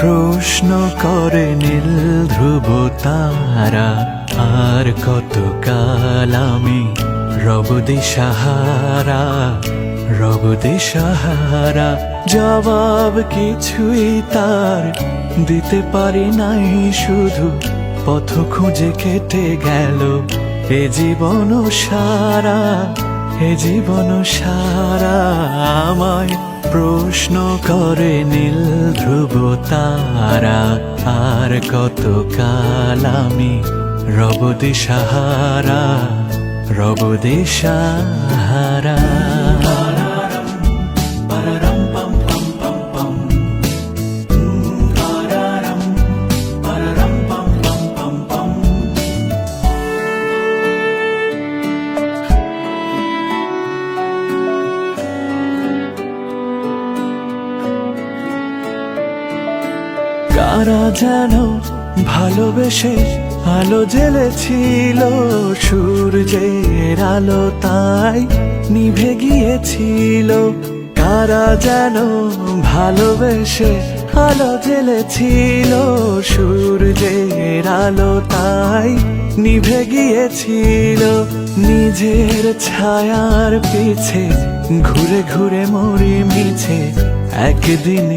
প্রশ্ন করে নীল ধ্রুব তারা, আর কত কাল আমি রব দিশাহারা, রব দিশাহারা। জবাব কিছুই তার দিতে পারি নাই, শুধু পথ খুঁজে কেটে গেল এ জীবন সারা, এ জীবন সারা। আমায় প্রশ্ন করে নীল ধ্রুব তারা, আর কত কাল আমি রব দিশাহারা, রব দিশাহারা। কারা যেন ভালোবেসে আলো জ্বেলেছিল, সূর্যের আলো তাই নিভে গিয়েছিল। কারা যেন ভালোবেসে আলো জ্বেলেছিল, সূর্যের আলো তাই নিভে গিয়েছিল। নিজের ছায়ার পিছে ঘুরে ঘুরে মরি মিছে, একদিন